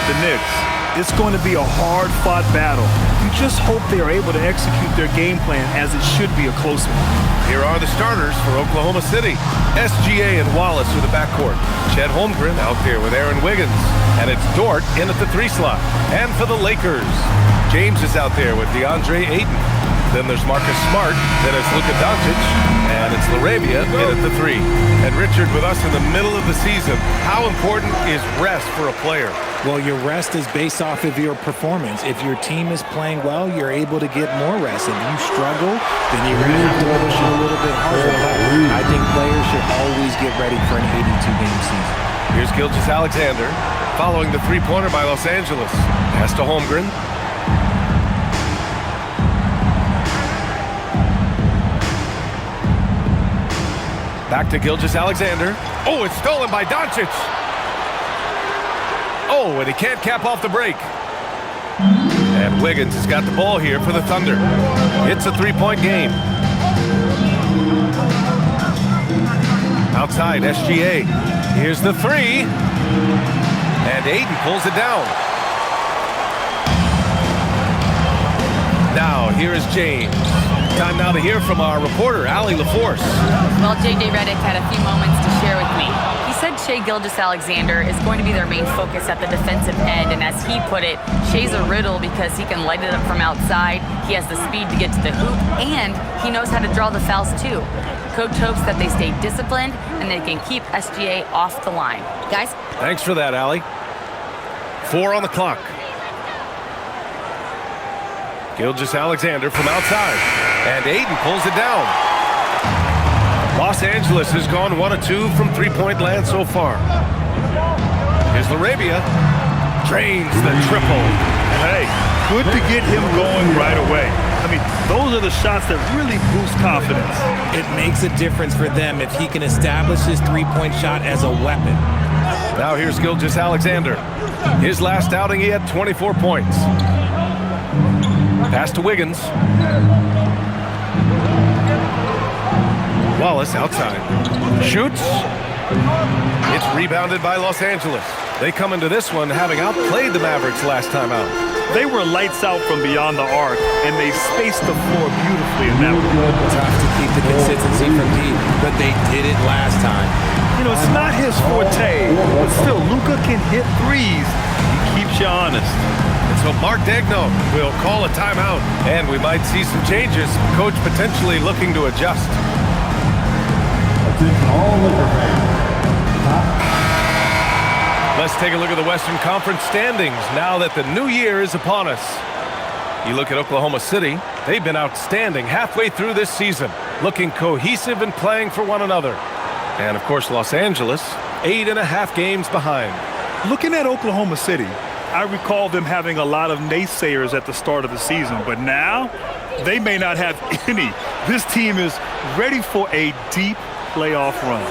the Knicks. It's going to be a hard-fought battle. You just hope they are able to execute their game plan as it should be a close one. Here are the starters for Oklahoma City. SGA and Wallace with the backcourt. Chet Holmgren out there with Aaron Wiggins. And it's Dort in at the 3 slot. And for the Lakers, James is out there with DeAndre Ayton. Then there's Marcus Smart. Then it's Luka Doncic. And it's LaRavia in at the 3. And Richard, with us in the middle of the season, how important is rest for a player? Well, your rest is based off of your performance. If your team is playing well, you're able to get more rest. If you struggle, then you're going to have to push it a little bit harder. I think players should always get ready for an 82-game season. Here's Gilgeous-Alexander following the three-pointer by Los Angeles. Pass to Holmgren. Back to Gilgeous-Alexander. Oh, it's stolen by Doncic. Oh, and he can't cap off the break. And Wiggins has got the ball here for the Thunder. It's a three-point game. Outside, SGA. Here's the 3. And Ayton pulls it down. Now, here is James. Time now to hear from our reporter, Allie LaForce. Well, J.J. Redick had a few moments to share with me. He said Shai Gilgeous-Alexander is going to be their main focus at the defensive end, and as he put it, Shai's a riddle because he can light it up from outside, he has the speed to get to the hoop, and he knows how to draw the fouls too. Coach hopes that they stay disciplined and they can keep SGA off the line. Guys? Thanks for that, Allie. 4 on the clock. Gilgeous-Alexander from outside. And Ayton pulls it down. Los Angeles has gone 1 of 2 from three-point land so far. Here's LaRavia. Drains the triple. Hey, good to get him going right away. I mean, those are the shots that really boost confidence. It makes a difference for them if he can establish his three-point shot as a weapon. Now here's Gilgeous-Alexander. His last outing, he had 24 points. Pass to Wiggins. Wallace outside. Shoots. It's rebounded by Los Angeles. They come into this one having outplayed the Mavericks last time out. They were lights out from beyond the arc, and they spaced the floor beautifully in that one. Tough to keep the consistency from deep, but they did it last time. You know, it's not his forte, but still, Luka can hit threes. He keeps you honest. And so Mark Daigneault will call a timeout, and we might see some changes. Coach potentially looking to adjust. Let's take a look at the Western Conference standings now that the new year is upon us. You look at Oklahoma City, they've been outstanding halfway through this season, looking cohesive and playing for one another. And, of course, Los Angeles, 8.5 games behind. Looking at Oklahoma City, I recall them having a lot of naysayers at the start of the season, but now they may not have any. This team is ready for a deep playoff run.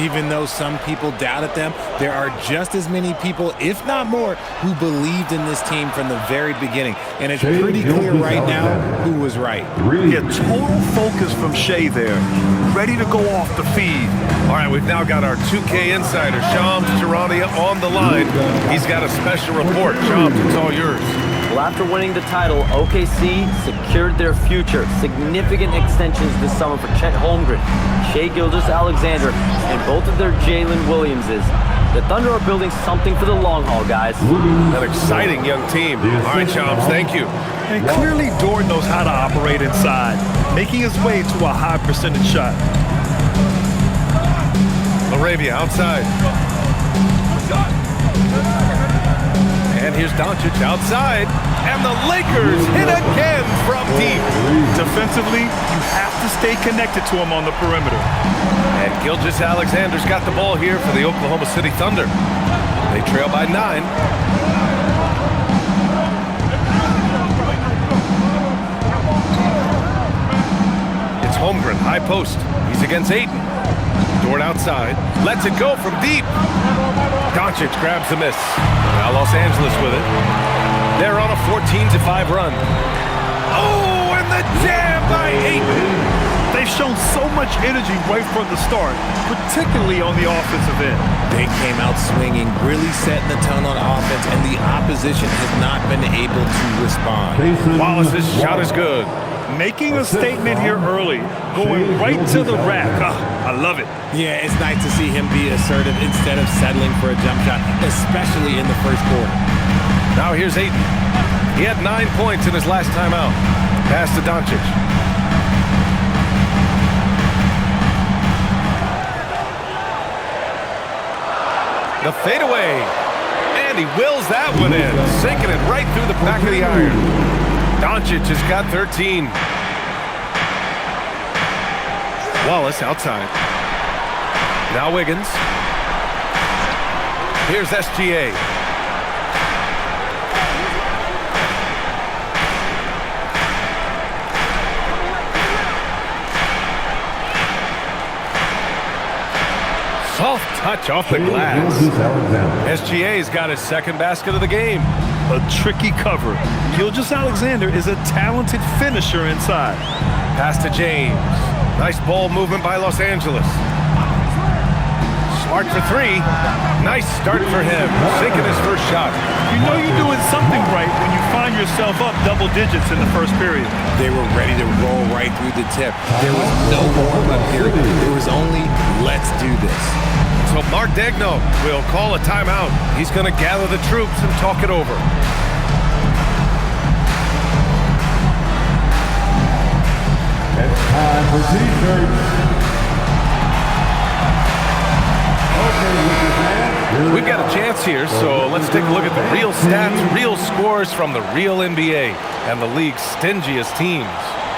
Even though some people doubted them, there are just as many people, if not more, who believed in this team from the very beginning. And it's pretty clear right now who was right. Yeah, total focus from Shai there. Ready to go off the feed. All right, we've now got our 2K insider, Shams Charania, on the line. He's got a special report. Shams, it's all yours. Well, after winning the title, OKC secured their future. Significant extensions this summer for Chet Holmgren, Shai Gilgeous-Alexander, and both of their Jalen Williamses. The Thunder are building something for the long haul, guys. An exciting young team. All right, Shams, thank you. And clearly Dort knows how to operate inside, making his way to a high percentage shot. LaRavia outside. And here's Doncic outside. And the Lakers hit again from deep. Defensively, you have to stay connected to him on the perimeter. And Gilgeous-Alexander's got the ball here for the Oklahoma City Thunder. They trail by 9. It's Holmgren, high post. He's against Ayton. Dort outside. Lets it go from deep. Doncic grabs the miss. Now Los Angeles with it. They're on a 14-5 run. Oh, and the jam by Ayton. They've shown so much energy right from the start, particularly on the offensive end. They came out swinging, really setting the tone on offense, and the opposition has not been able to respond. Wallace's shot is good. Making a statement here early, going right to the rack. I love it. Yeah, it's nice to see him be assertive instead of settling for a jump shot, especially in the first quarter. Now here's Ayton. He had 9 points in his last time out. Pass to Doncic. The fadeaway. And he wills that one in, sinking it right through the back of the iron. Doncic has got 13. Wallace outside. Now Wiggins. Here's SGA. Soft touch off the glass. SGA's got his second basket of the game. A tricky cover. Gilgeous-Alexander is a talented finisher inside. Pass to James. Nice ball movement by Los Angeles. Smart for three. Nice start for him. Sinking his first shot. You know you're doing something right when you find yourself up double digits in the first period. They were ready to roll right through the tip. There was no warm-up period. There was only, let's do this. So Mark Daigneault will call a timeout. He's going to gather the troops and talk it over. It's time for T-shirts. We've got a chance here, so let's take a look at the real stats, real scores from the real NBA and the league's stingiest teams.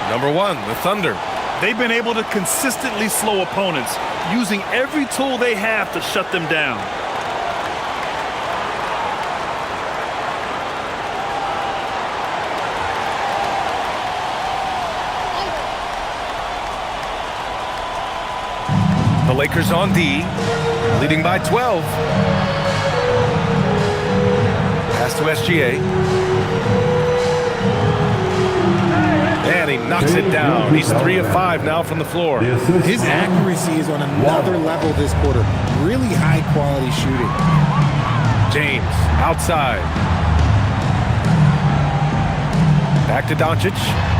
Number 1, the Thunder. They've been able to consistently slow opponents, using every tool they have to shut them down. The Lakers on D, leading by 12. Pass to SGA. And he knocks it down. He's 3 of 5 now from the floor. His accuracy is on another level this quarter. Really high-quality shooting. James outside. Back to Doncic.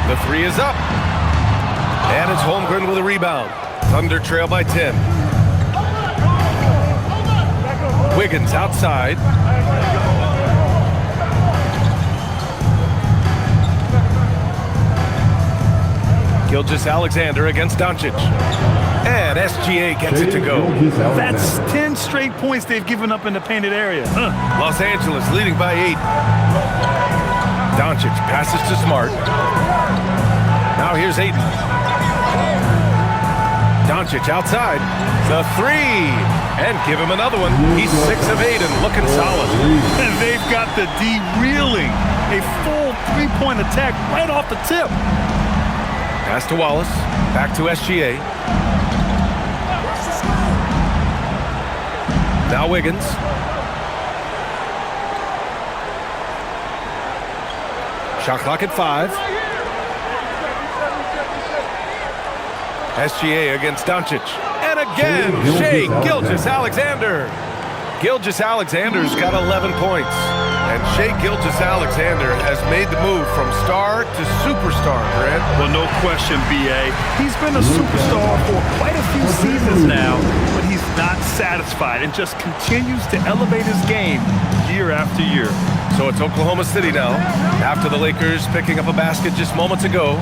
The 3 is up. And it's Holmgren with a rebound. Thunder trail by 10. Wiggins outside. Gilgeous-Alexander against Doncic. And SGA gets it to go. That's 10 straight points they've given up in the painted area. Los Angeles leading by 8. Doncic passes to Smart. Now here's Ayton. Doncic outside. The 3. And give him another one. He's 6 of 8 and looking solid. And they've got the D reeling. A full 3-point attack right off the tip. Pass to Wallace. Back to SGA. Now Wiggins. Shot clock at 5. SGA against Doncic. And again, Shai Gilgeous-Alexander. Gilgeous-Alexander's got 11 points. And Shai Gilgeous-Alexander has made the move from star to superstar, Grant. Well, no question, B.A. He's been a superstar for quite a few seasons now, but he's not satisfied and just continues to elevate his game year after year. So it's Oklahoma City now. After the Lakers picking up a basket just moments ago,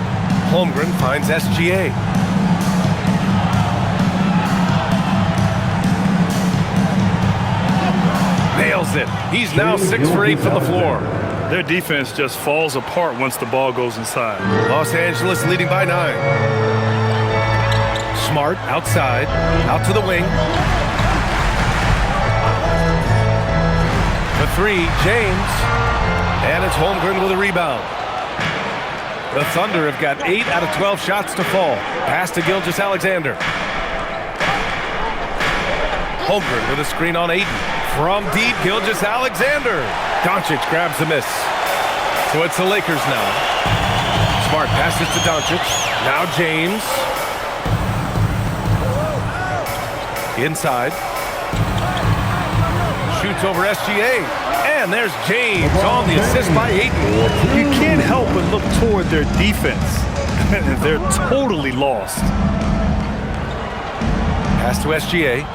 Holmgren finds SGA. Nails it. He's now 6 for 8 from the floor. Their defense just falls apart once the ball goes inside. Los Angeles leading by 9. Smart outside, out to the wing. The 3, James. And it's Holmgren with a rebound. The Thunder have got 8 out of 12 shots to fall. Pass to Gilgeous-Alexander. Holmgren with a screen on Ayton. From deep, Gilgeous-Alexander. Doncic grabs the miss. So it's the Lakers now. Smart passes to Doncic. Now James. Inside. Shoots over SGA. And there's James on the assist by Ayton. You can't help but look toward their defense. They're totally lost. Pass to SGA.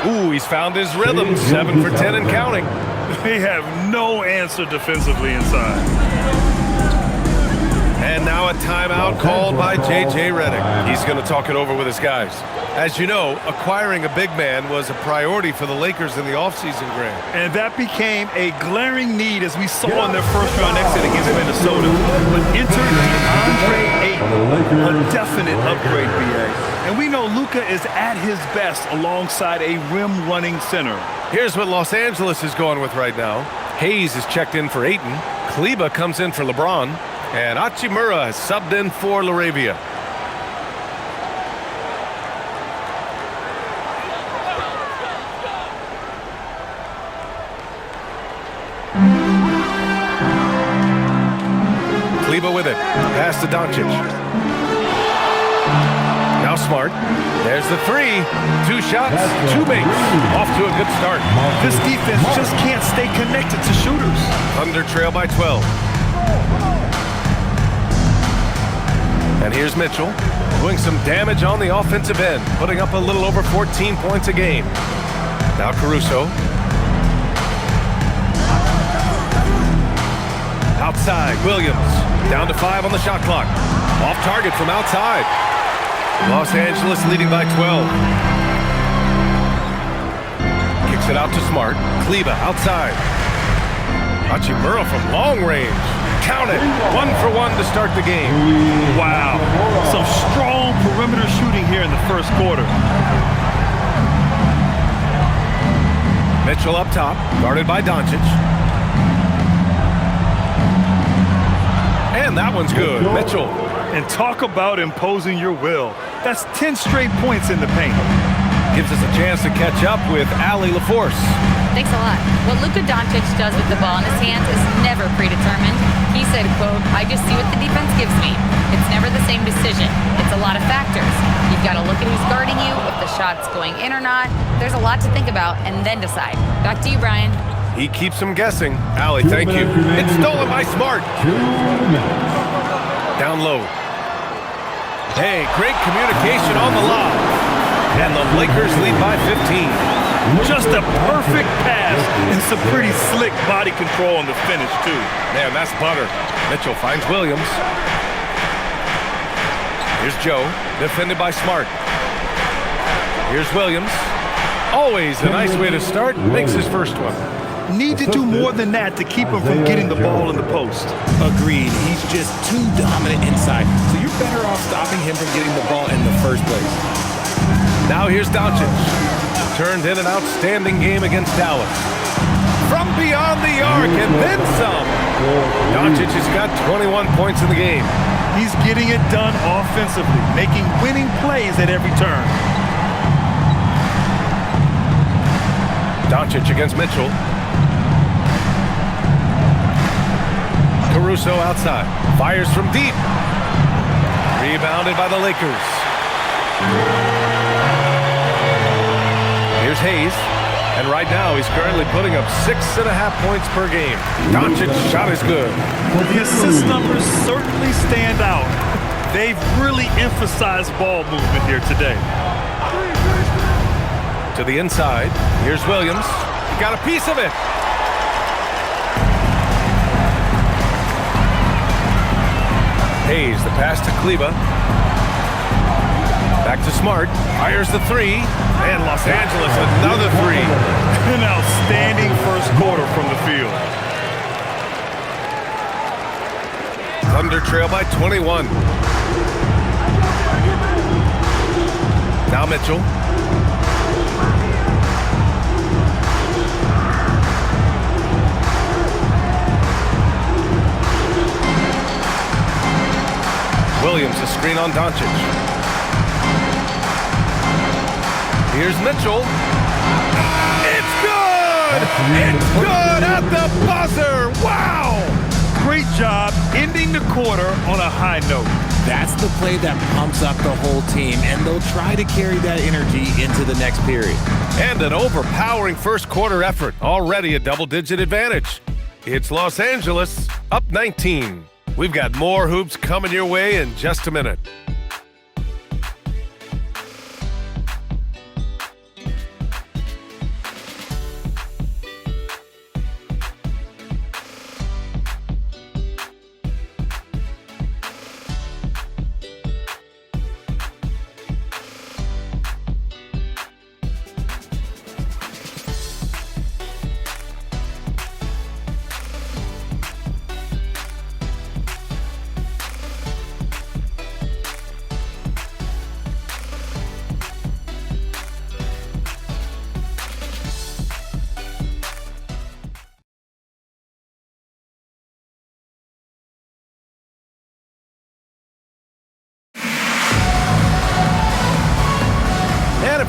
Ooh, he's found his rhythm. 7 for 10 and counting. They have no answer defensively inside. And now a timeout called by J.J. Redick. He's going to talk it over with his guys. As you know, acquiring a big man was a priority for the Lakers in the offseason, Graham. And that became a glaring need as we saw in their first-round exit against Minnesota. But enter DeAndre Ayton, a definite upgrade, B.A. And we know Luka is at his best alongside a rim-running center. Here's what Los Angeles is going with right now. Hayes is checked in for Ayton. Kleba comes in for LeBron. And Hachimura has subbed in for Laravia. Kleba with it. Pass to Doncic. Now Smart. There's the three. 2 shots, 2 makes. Off to a good start. This defense just can't stay connected to shooters. Thunder trail by 12. And here's Mitchell doing some damage on the offensive end, putting up a little over 14 points a game. Now Caruso. Outside, Williams. Down to 5 on the shot clock. Off target from outside. Los Angeles leading by 12. Kicks it out to Smart. Kleba outside. Hachimura from long range. Count it. 1 for 1 to start the game. Wow. Some strong perimeter shooting here in the first quarter. Mitchell up top, guarded by Doncic. And that one's good. Mitchell. And talk about imposing your will. That's 10 straight points in the paint. Gives us a chance to catch up with Allie LaForce. Thanks a lot. What Luka Doncic does with the ball in his hands is never predetermined. He said, quote, "I just see what the defense gives me. It's never the same decision. It's a lot of factors. You've got to look at who's guarding you, if the shot's going in or not. There's a lot to think about and then decide." Back to you, Brian. He keeps them guessing. Allie, thank you. It's stolen by Smart. Down low. Hey, great communication on the lob. And the Lakers lead by 15. Just a perfect pass and some pretty slick body control on the finish, too. Man, that's butter. Mitchell finds Williams. Here's Joe, defended by Smart. Here's Williams. Always a nice way to start. Makes his first one. Need to do more than that to keep him from getting the ball in the post. Agreed. He's just too dominant inside. So you're better off stopping him from getting the ball in the first place. Now here's Doncic. Turned in an outstanding game against Dallas. From beyond the arc and then some. Doncic has got 21 points in the game. He's getting it done offensively, making winning plays at every turn. Doncic against Mitchell. Caruso outside. Fires from deep. Rebounded by the Lakers. Here's Hayes. And right now he's currently putting up 6.5 points per game. Doncic's shot is good. The assist numbers certainly stand out. They've really emphasized ball movement here today. To the inside. Here's Williams. Got a piece of it. Hayes, the pass to Kleba. Back to Smart. Fires the three. And Los Angeles, another three. An outstanding first quarter from the field. Thunder trail by 21. Now Mitchell. Williams, a screen on Doncic. Here's Mitchell. It's good! It's good at the buzzer! Wow! Great job ending the quarter on a high note. That's the play that pumps up the whole team, and they'll try to carry that energy into the next period. And an overpowering first quarter effort, already a double-digit advantage. It's Los Angeles, up 19. We've got more hoops coming your way in just a minute.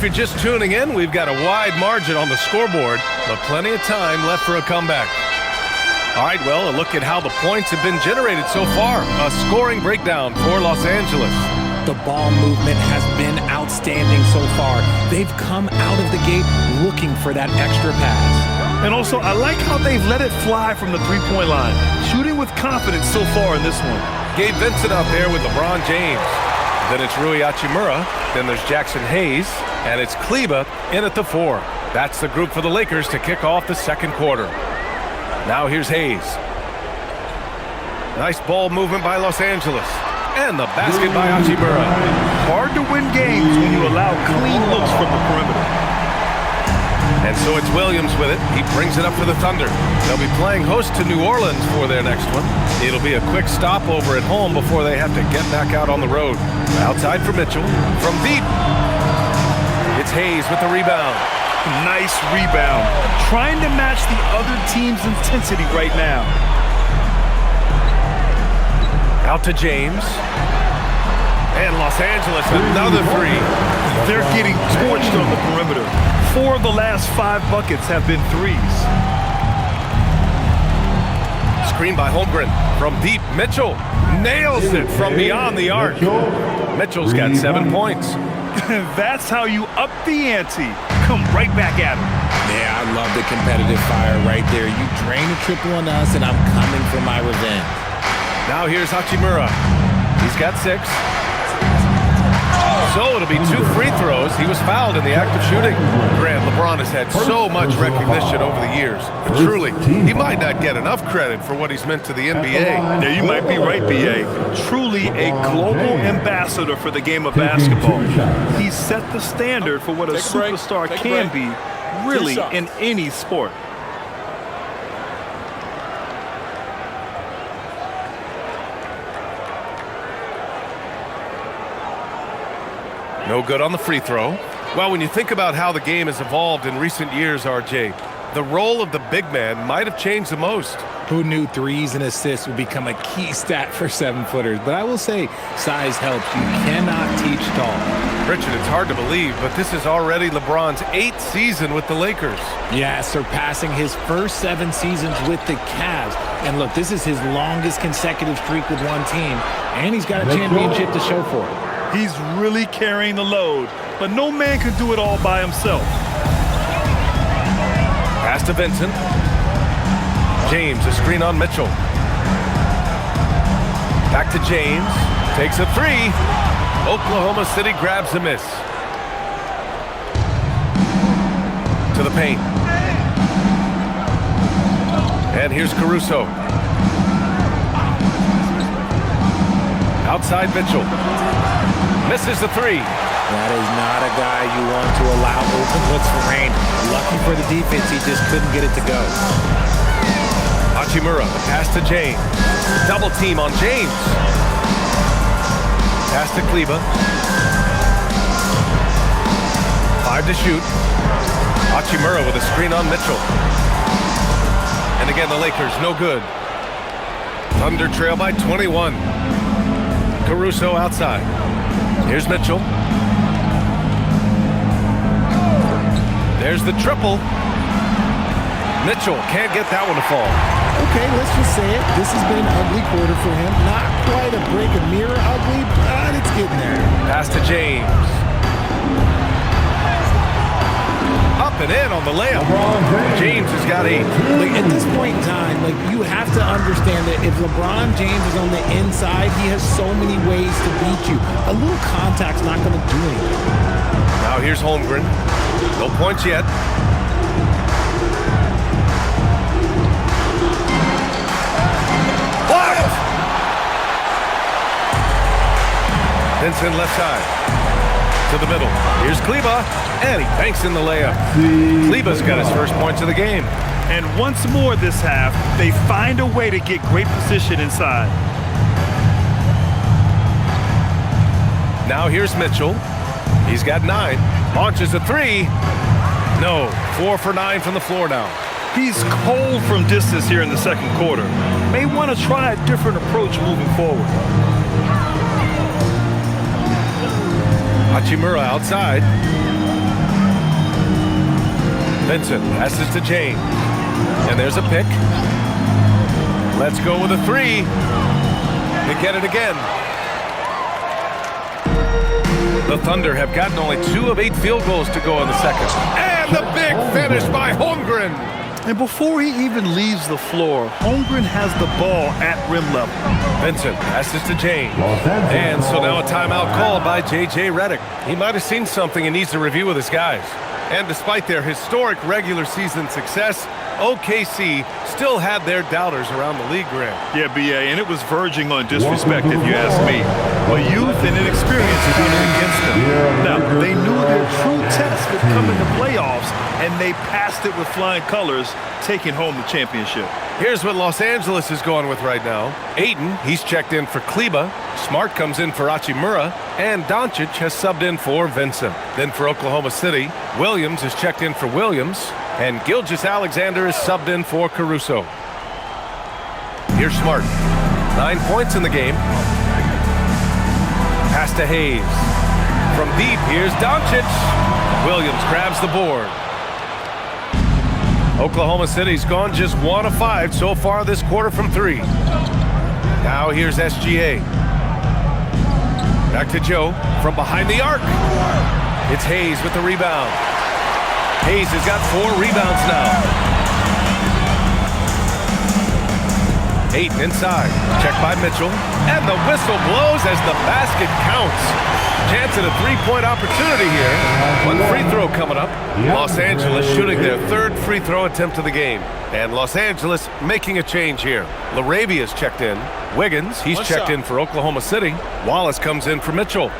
If you're just tuning in, we've got a wide margin on the scoreboard, but plenty of time left for a comeback. All right, well, a look at how the points have been generated so far. A scoring breakdown for Los Angeles. The ball movement has been outstanding so far. They've come out of the gate looking for that extra pass. And also, I like how they've let it fly from the three-point line, shooting with confidence so far in this one. Gabe Vincent out there with LeBron James. Then it's Rui Hachimura. Then there's Jackson Hayes. And it's Kleber in at the 4. That's the group for the Lakers to kick off the second quarter. Now here's Hayes. Nice ball movement by Los Angeles. And the basket by Hachimura. Hard to win games when you allow clean looks from the perimeter. And so it's Williams with it. He brings it up for the Thunder. They'll be playing host to New Orleans for their next one. It'll be a quick stopover at home before they have to get back out on the road. Outside for Mitchell. From deep. It's Hayes with the rebound. Nice rebound. Trying to match the other team's intensity right now. Out to James. And Los Angeles, another 3. They're getting torched on the perimeter. 4 of the last 5 buckets have been threes. Screen by Holmgren. From deep, Mitchell nails it from beyond the arc. Mitchell's got 7 points. That's how you up the ante. Come right back at him. Yeah, I love the competitive fire right there. You drain a triple on us, and I'm coming for my revenge. Now here's Hachimura. He's got 6. So it'll be 2 free throws. He was fouled in the act of shooting. Grant, LeBron has had so much recognition over the years. And truly, he might not get enough credit for what he's meant to the NBA. Yeah, you might be right, B.A. Truly a global ambassador for the game of basketball. He set the standard for what a superstar can be, really, in any sport. No good on the free throw. Well, when you think about how the game has evolved in recent years, RJ, the role of the big man might have changed the most. Who knew threes and assists would become a key stat for 7-footers? But I will say, size helps. You cannot teach tall. Richard, it's hard to believe, but this is already LeBron's 8th season with the Lakers. Yeah, surpassing his first 7 seasons with the Cavs. And look, this is his longest consecutive streak with one team, and he's got a championship to show for it. He's really carrying the load, but no man can do it all by himself. Pass to Vincent. James, a screen on Mitchell. Back to James. Takes a 3. Oklahoma City grabs a miss. To the paint. And here's Caruso. Outside Mitchell. Misses the 3. That is not a guy you want to allow open looks for rain. Lucky for the defense, he just couldn't get it to go. Hachimura, the pass to James. Double team on James. Pass to Kleber. 5 to shoot. Hachimura with a screen on Mitchell. And again, the Lakers, no good. Thunder trail by 21. Caruso outside. Here's Mitchell. There's the triple. Mitchell can't get that one to fall. Okay, let's just say it. This has been an ugly quarter for him. Not quite a break a mirror ugly, but it's getting there. Pass to James. Up and in on the layup. James has got 8. Like, at this point in time, like, you have to understand that if LeBron James is on the inside, he has so many ways to beat you. A little contact's not going to do anything. Now here's Holmgren. No points yet. Blocked! Vincent left side. To the middle. Here's Kleba, and he banks in the layup. Kleba's got his first points of the game. And once more this half, they find a way to get great position inside. Now here's Mitchell. He's got 9. Launches a 3. No. 4 for 9 from the floor now. He's cold from distance here in the second quarter. May want to try a different approach moving forward. Hachimura outside. Vincent passes to James. And there's a pick. Let's go with a 3. To get it again. The Thunder have gotten only 2 of 8 field goals to go in the second. And the big finish by Holmgren. And before he even leaves the floor, Holmgren has the ball at rim level. Vincent passes to James. And so now a timeout called by J.J. Redick. He might have seen something and needs to review with his guys. And despite their historic regular season success, OKC still had their doubters around the league, Grant. Yeah, B.A., and it was verging on disrespect, if you ask me. But youth and inexperience counted against them. Now, they knew their true test would come in the playoffs, and they passed it with flying colors, taking home the championship. Here's what Los Angeles is going with right now. Ayton, he's checked in for Kleba. Smart comes in for Hachimura. And Doncic has subbed in for Vincent. Then for Oklahoma City, Williams is checked in for Williams. And Gilgeous-Alexander is subbed in for Caruso. Here's Smart. 9 points in the game. Pass to Hayes. From deep, here's Doncic. Williams grabs the board. Oklahoma City's gone just 1 of 5 so far this quarter from 3. Now here's SGA. Back to Joe from behind the arc. It's Hayes with the rebound. Hayes has got 4 rebounds now. 8 inside. Check by Mitchell. And the whistle blows as the basket counts. Chance at a 3-point opportunity here. 1 free throw coming up. Los Angeles shooting their 3rd free throw attempt of the game. And Los Angeles making a change here. LaRavia's checked in. Wiggins, he's checked in for Oklahoma City. Wallace comes in for Mitchell.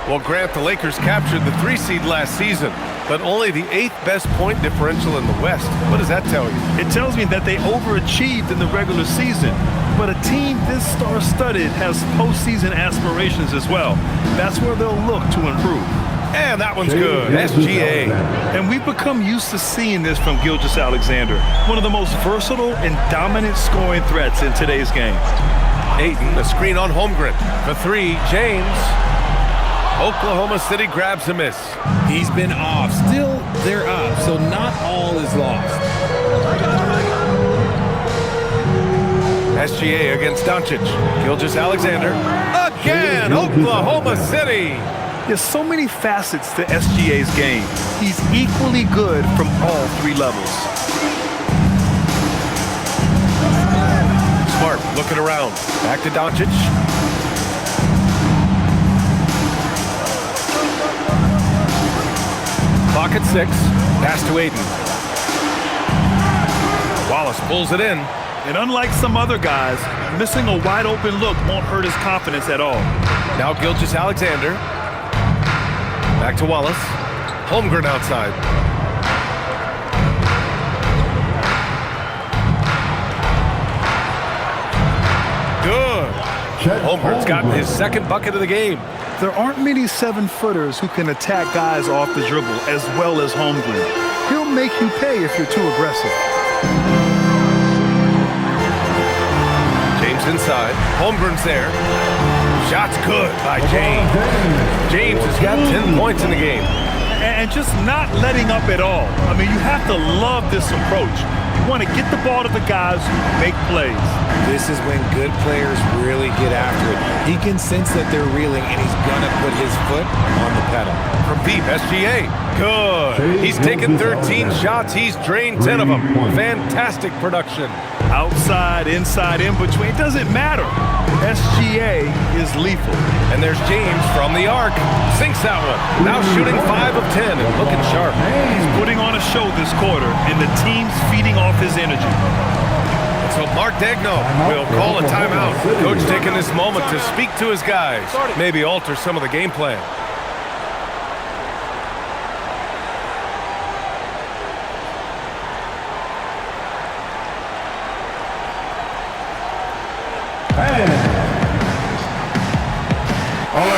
Well, Grant, the Lakers captured the 3 seed last season, but only the 8th best point differential in the West. What does that tell you? It tells me that they overachieved in the regular season, but a team this star-studded has postseason aspirations as well. That's where they'll look to improve. And that one's good. SGA. And we've become used to seeing this from Gilgeous-Alexander, one of the most versatile and dominant scoring threats in today's game. Ayton, the screen on Holmgren. For 3, James. Oklahoma City grabs a miss. He's been off. Still, they're up, so not all is lost. SGA against Doncic. Gilgeous-Alexander. Again, Oklahoma City. There's so many facets to SGA's game. He's equally good from all 3 levels. Smart looking around. Back to Doncic. Clock at 6. Pass to Ayton. Wallace pulls it in. And unlike some other guys, missing a wide open look won't hurt his confidence at all. Now Gilgeous-Alexander. Back to Wallace. Holmgren outside. Good. Holmgren's gotten his 2nd bucket of the game. There aren't many 7-footers who can attack guys off the dribble as well as Holmgren. He'll make you pay if you're too aggressive. James inside. Holmgren's there. Shot's good by James. James has got 10 points in the game. And just not letting up at all. I mean, you have to love this approach. You want to get the ball to the guys who make plays. This is when good players really get after it. He can sense that they're reeling, and he's going to put his foot on the pedal. From deep, SGA. Good. He's taken 13 shots. He's drained 10 of them. Fantastic production. Outside, inside, in between, it doesn't matter. SGA is lethal. And there's James from the arc. Sinks that one. Now shooting 5 of 10 and looking sharp. He's putting on a show this quarter, and the team's feeding off his energy. So Mark Degno will call a timeout. Coach taking this moment to speak to his guys. Maybe alter some of the game plan.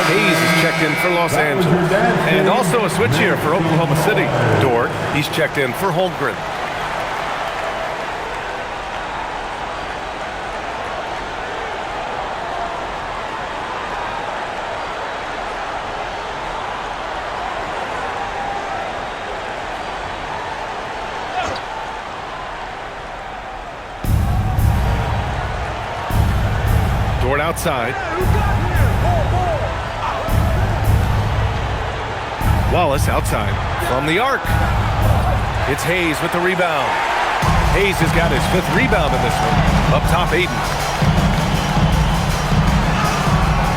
Hayes is checked in for Los Angeles. And also a switch here for Oklahoma City. Dort, he's checked in for Holmgren. Dort outside. Wallace outside from the arc. It's Hayes with the rebound. Hayes has got his 5th rebound in this one. Up top, Aiden.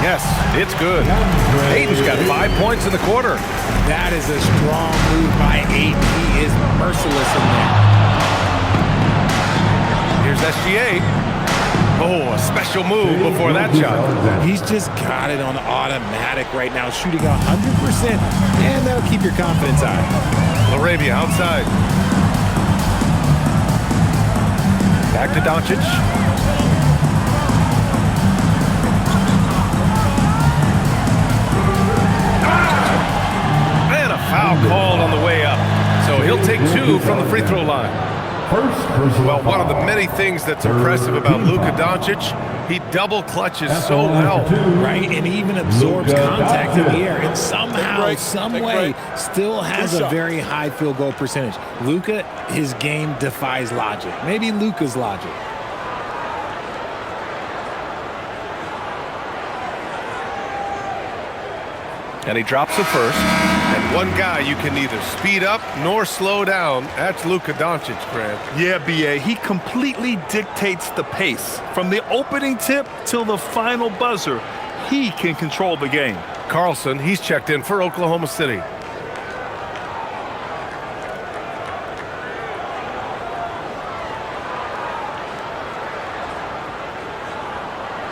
Yes, it's good. Aiden's got 5 points in the quarter. That is a strong move by Aiden. He is merciless in there. Here's SGA. Oh, a special move before that shot. He's just got it on automatic right now, shooting 100%, and that'll keep your confidence high. LaRavia outside. Back to Doncic. And a foul called on the way up. So he'll take 2 from the free throw line. Well, one of the many things that's impressive about Luka Doncic, he double clutches so well. Right, and he even absorbs contact in the air, and somehow, some way, still has a very high field goal percentage. Luka, his game defies logic. Maybe Luka's logic. And he drops the first. And one guy you can neither speed up nor slow down. That's Luka Doncic, Grant. Yeah, B.A., he completely dictates the pace. From the opening tip till the final buzzer, he can control the game. Carlson, he's checked in for Oklahoma City.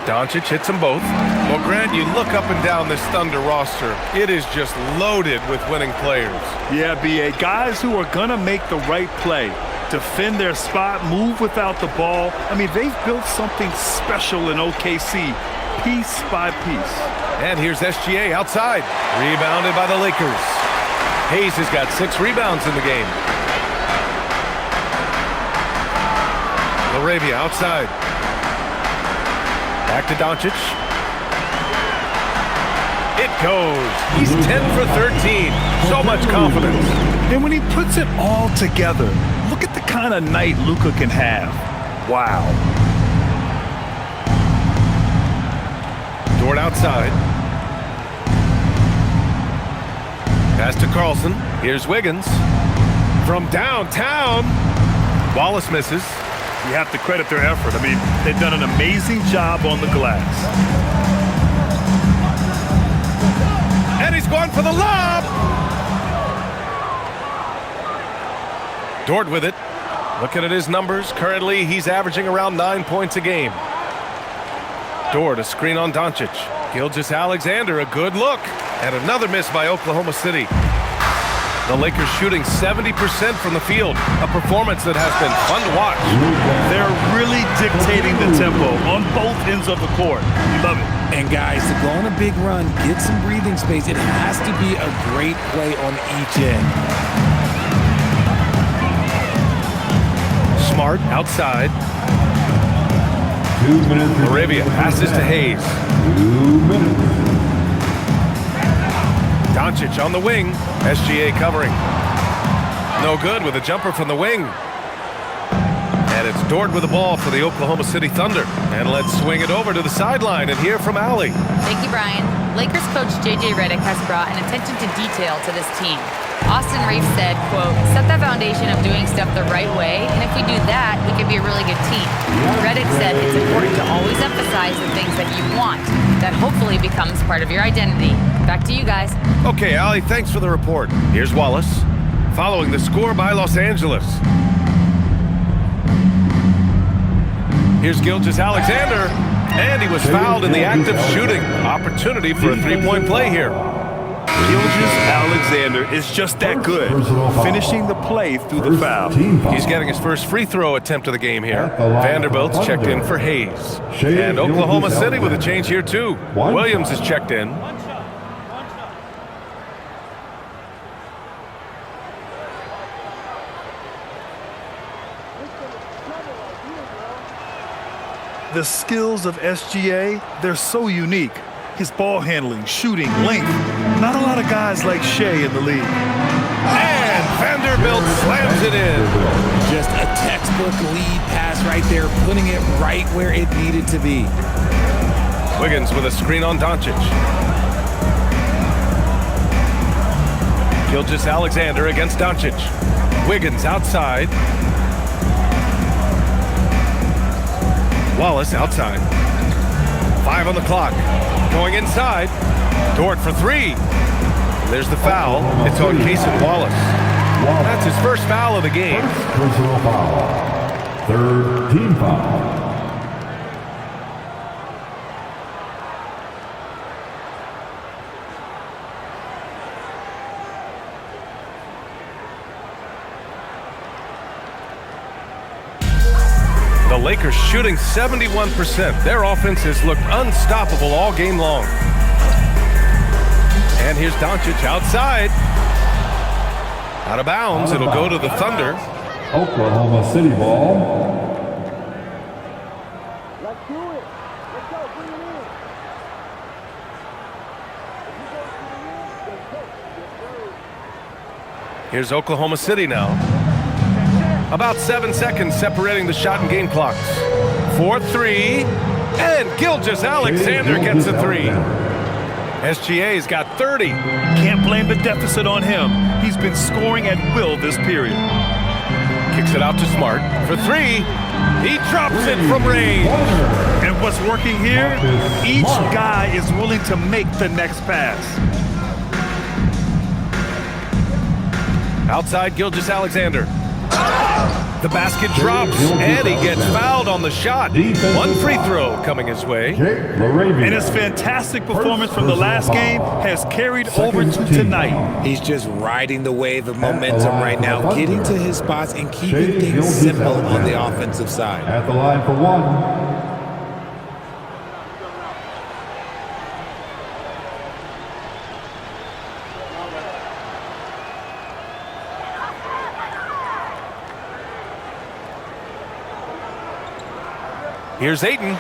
Doncic hits them both. Well, Grant, you look up and down this Thunder roster. It is just loaded with winning players. Yeah, B.A., guys who are going to make the right play, defend their spot, move without the ball. I mean, they've built something special in OKC, piece by piece. And here's SGA outside. Rebounded by the Lakers. Hayes has got 6 rebounds in the game. LaRavia outside. Back to Doncic. It goes. He's 10 for 13. So much confidence. And when he puts it all together, look at the kind of night Luka can have. Wow. Dort outside. Pass to Carlson. Here's Wiggins. From downtown. Wallace misses. You have to credit their effort. I mean, they've done an amazing job on the glass. And he's going for the lob. Dort with it. Looking at his numbers, currently he's averaging around 9 points a game. Dort, a screen on Doncic. Gilgeous-Alexander, a good look. And another miss by Oklahoma City. The Lakers shooting 70% from the field, a performance that has been fun to watch. They're really dictating the tempo on both ends of the court. You love it. And guys, to go on a big run, get some breathing space, it has to be a great play on each end. Smart outside. 2 minutes. LaRavia passes to Hayes. 2 minutes. Doncic on the wing. SGA covering. No good with a jumper from the wing. And it's Dort with the ball for the Oklahoma City Thunder. And let's swing it over to the sideline and hear from Allie. Thank you, Brian. Lakers coach J.J. Redick has brought an attention to detail to this team. Austin Reeves said, quote, set the foundation of doing stuff the right way, and if we do that, we can be a really good team. Redick said it's important to always emphasize the things that you want. That hopefully becomes part of your identity. Back to you guys. Okay, Allie, thanks for the report. Here's Wallace, following the score by Los Angeles. Here's Gilgeous-Alexander, and he was fouled in the act of shooting. Opportunity for a three-point play here. Gilgeous-Alexander is just that good, finishing the play through the foul. He's getting his first free throw attempt of the game here. Vanderbilt's checked in for Hayes. And Oklahoma City with a change here too. Williams is checked in. The skills of SGA, they're so unique. His ball handling, shooting, length. Not a lot of guys like Shea in the league. And Vanderbilt slams it in. Just a textbook lead pass right there, putting it right where it needed to be. Wiggins with a screen on Doncic. Gilgeous-Alexander against Doncic. Wiggins outside. Wallace outside. 5 on the clock. Going inside. Dort for 3. There's the foul. It's on Cason Wallace. That's his first foul of the game. Personal foul. Third team foul. The Lakers shooting 71%. Their offense has looked unstoppable all game long. And here's Doncic outside. Out of bounds. It'll go to the Thunder. Oklahoma City ball. Let's do it. Let's go. Bring it in. Here's Oklahoma City now. About 7 seconds separating the shot and game clocks. 4-3. And Gilgeous-Alexander gets a 3. SGA's got 30. Can't blame the deficit on him. He's been scoring at will this period. Kicks it out to Smart for 3. He drops it from range. And what's working here? Each guy is willing to make the next pass. Outside Gilgeous-Alexander. The basket drops, and he gets fouled on the shot. One free throw coming his way. And his fantastic performance from the last game has carried over to tonight. He's just riding the wave of momentum right now, getting to his spots and keeping things simple on the offensive side. At the line for 1. Here's Ayton. Oh,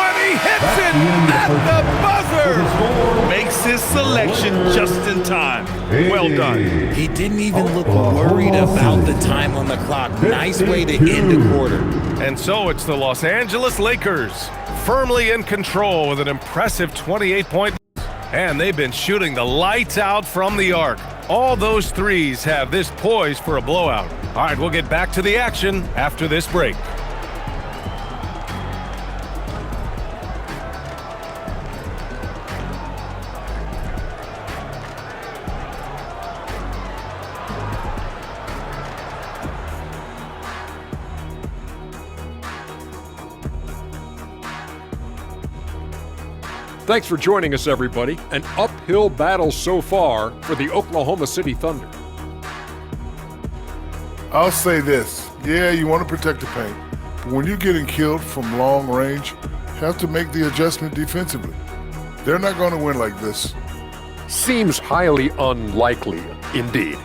and he hits it at the buzzer. Makes his selection just in time. Well done. He didn't even look worried about the time on the clock. Nice way to end the quarter. And so it's the Los Angeles Lakers, firmly in control with an impressive 28-point. And they've been shooting the lights out from the arc. All those threes have this poised for a blowout. All right, we'll get back to the action after this break. Thanks for joining us, everybody. An uphill battle so far for the Oklahoma City Thunder. I'll say this. Yeah, you want to protect the paint. But when you're getting killed from long range, you have to make the adjustment defensively. They're not going to win like this. Seems highly unlikely, indeed.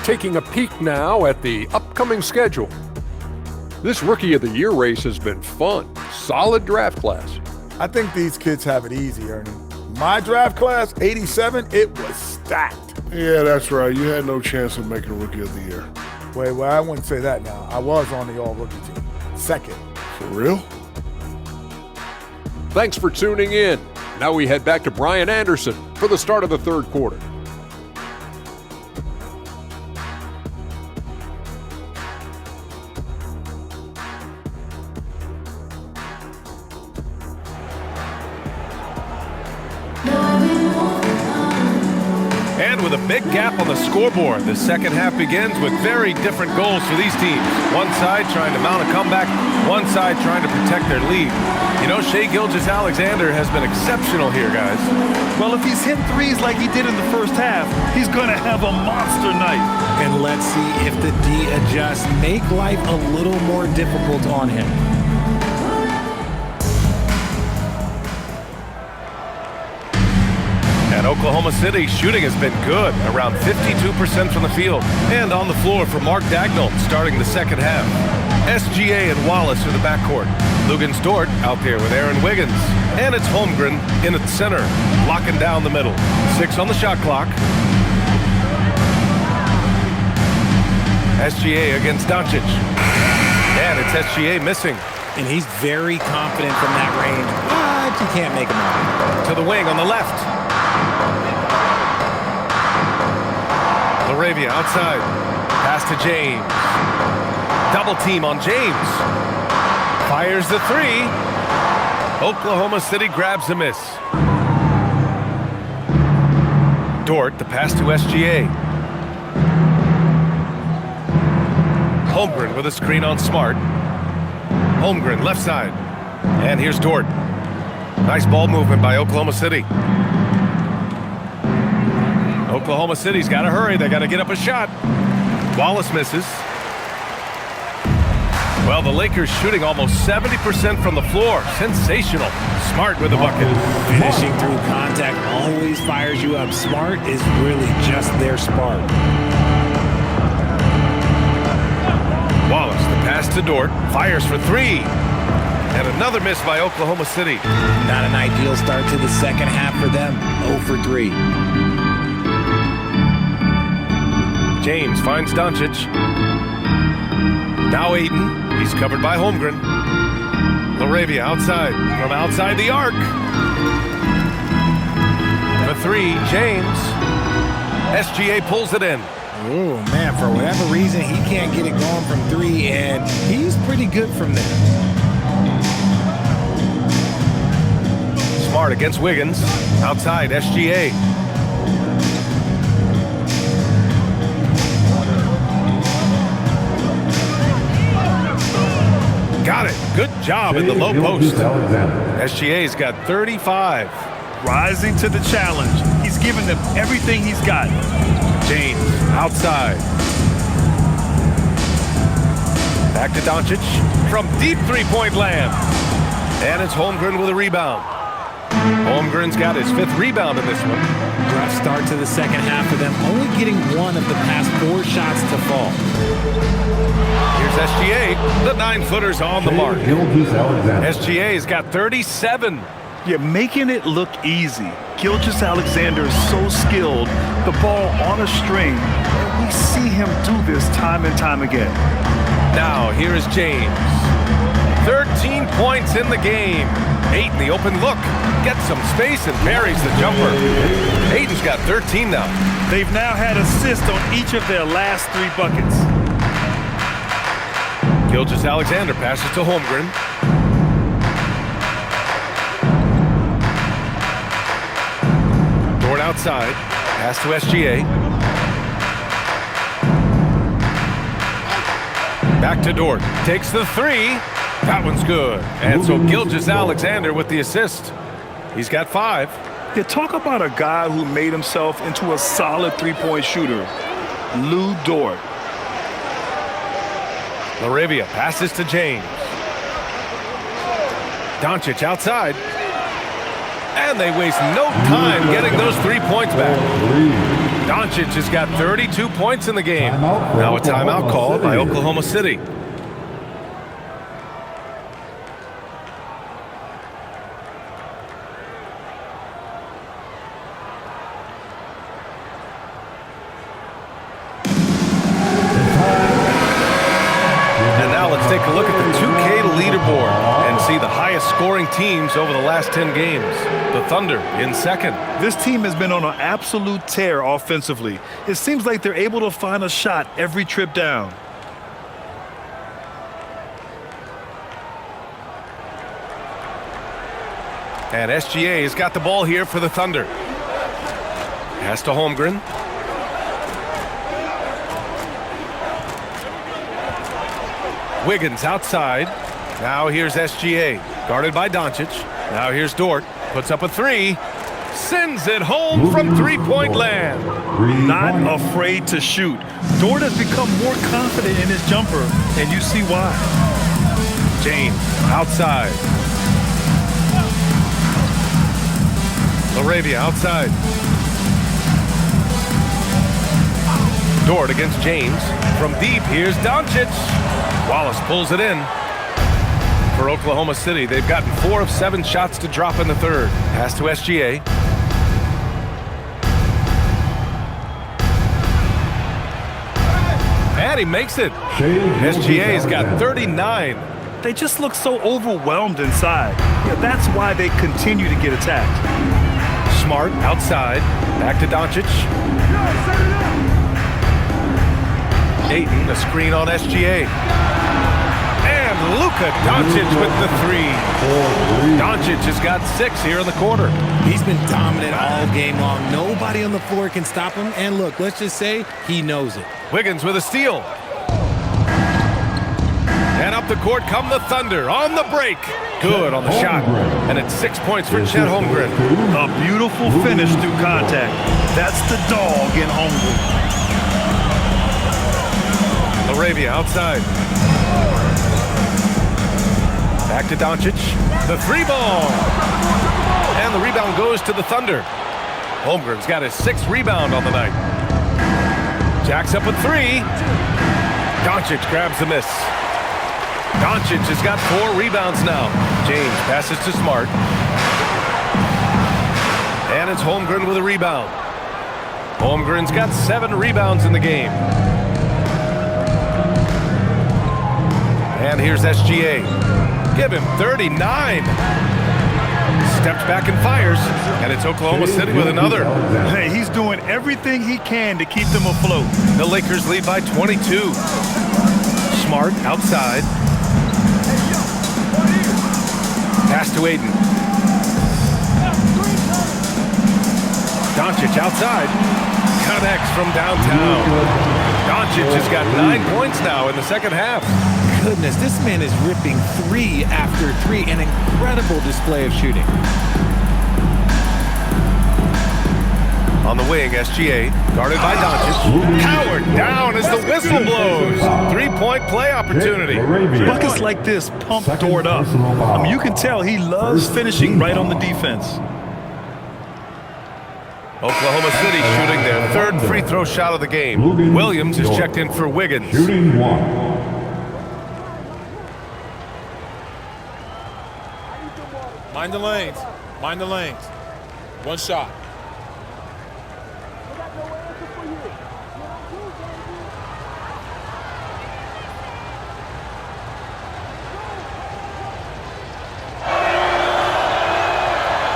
Taking a peek now at the upcoming schedule. This Rookie of the Year race has been fun. Solid draft class. I think these kids have it easy, Ernie. My draft class, 87, it was stacked. Yeah, that's right. You had no chance of making Rookie of the Year. Wait, I wouldn't say that now. I was on the all-rookie team. Second. For real? Thanks for tuning in. Now we head back to Brian Anderson for the start of the third quarter. And with a big gap on the scoreboard, the second half begins with very different goals for these teams. One side trying to mount a comeback, one side trying to protect their lead. You know, Shai Gilgeous-Alexander has been exceptional here, guys. Well, if he's hit threes like he did in the first half, he's going to have a monster night. And let's see if the D adjusts, make life a little more difficult on him. And Oklahoma City shooting has been good, around 52% from the field. And on the floor for Mark Dagnall starting the second half. SGA and Wallace for the backcourt. Lugens Dort out there with Aaron Wiggins. And it's Holmgren in at center, locking down the middle. 6 on the shot clock. SGA against Doncic. And it's SGA missing. And he's very confident from that range, but you can't make him out. To the wing on the left. Laravia outside. Pass to James. Double team on James. Fires the three. Oklahoma City grabs a miss. Dort, the pass to SGA. Holmgren with a screen on Smart. Holmgren left side. And here's Dort. Nice ball movement by Oklahoma City. Oklahoma City's got to hurry. They got to get up a shot. Wallace misses. Well, the Lakers shooting almost 70% from the floor. Sensational. Smart with the bucket. Finishing through contact always fires you up. Smart is really just their spark. Wallace, the pass to Dort. Fires for three. And another miss by Oklahoma City. Not an ideal start to the second half for them. 0 for 3. James finds Doncic. Now Ayton. He's covered by Holmgren. Laravia outside. From outside the arc. The three, James. SGA pulls it in. Oh, man, for whatever reason, he can't get it going from 3, and he's pretty good from there. Smart against Wiggins. Outside, SGA. Got it. Good job in the low post. SGA's got 35. Rising to the challenge. He's given them everything he's got. James outside. Back to Doncic from deep three-point land. And it's Holmgren with a rebound. Holmgren's got his 5th rebound in this one. Rough start to the second half for them, only getting 1 of the past 4 shots to fall. Here's SGA. The 9-footer's on the mark. SGA's got 37. You're making it look easy. Gilgeous-Alexander is so skilled, the ball on a string, and we see him do this time and time again. Now, here is James. 13 points in the game. 8 in the open look. Gets some space and buries the jumper. Ayton's got 13 now. They've now had assists on each of their last 3 buckets. Gilgeous-Alexander passes to Holmgren. Dort outside. Pass to SGA. Back to Dort. Takes the 3. That one's good. And so Gilgeous-Alexander with the assist. He's got 5. Yeah, talk about a guy who made himself into a solid 3-point shooter. Lou Dort. Laravia passes to James. Doncic outside. And they waste no time getting those 3 points back. Doncic has got 32 points in the game. Now a timeout called by Oklahoma City. scoreboard and see the highest scoring teams over the last 10 games. The Thunder in second. This team has been on an absolute tear offensively. It seems like they're able to find a shot every trip down. And SGA has got the ball here for the Thunder. Pass to Holmgren. Wiggins outside. Now here's SGA. Guarded by Doncic. Now here's Dort. Puts up a three. Sends it home from three-point land. Not afraid to shoot. Dort has become more confident in his jumper, and you see why. James outside. Laravia outside. Dort against James. From deep, here's Doncic. Wallace pulls it in. For Oklahoma City, they've gotten 4 of 7 shots to drop in the third. Pass to SGA. And he makes it. SGA's got 39. They just look so overwhelmed inside. Yeah, that's why they continue to get attacked. Smart outside. Back to Doncic. Ayton, a screen on SGA. And Luka Doncic with the three. Doncic has got 6 here in the quarter. He's been dominant all game long. Nobody on the floor can stop him. And look, let's just say he knows it. Wiggins with a steal. And up the court come the Thunder on the break. Good on the shot. And it's 6 points for Chet Holmgren. A beautiful finish through contact. That's the dog in Holmgren. Laravia outside. Back to Doncic. The three ball. And the rebound goes to the Thunder. Holmgren's got his 6th rebound on the night. Jacks up a 3. Doncic grabs the miss. Doncic has got 4 rebounds now. James passes to Smart. And it's Holmgren with a rebound. Holmgren's got 7 rebounds in the game. And here's SGA. Give him 39. Steps back and fires. And it's Oklahoma City with another. Hey, he's doing everything he can to keep them afloat. The Lakers lead by 22. Smart outside. Pass to Ayton. Doncic outside. Connects from downtown. Doncic has got 9 points now in the second half. Goodness, this man is ripping 3 after 3. An incredible display of shooting. On the wing, SGA, guarded by Doncic. Howard down as the whistle blows. 3-point play opportunity. Buckets like this pump Dort up. I mean, you can tell he loves finishing right on the defense. Oklahoma City shooting their 3rd free throw shot of the game. Williams is checked in for Wiggins. Shooting 1. Mind the lanes. Mind the lanes. 1 shot.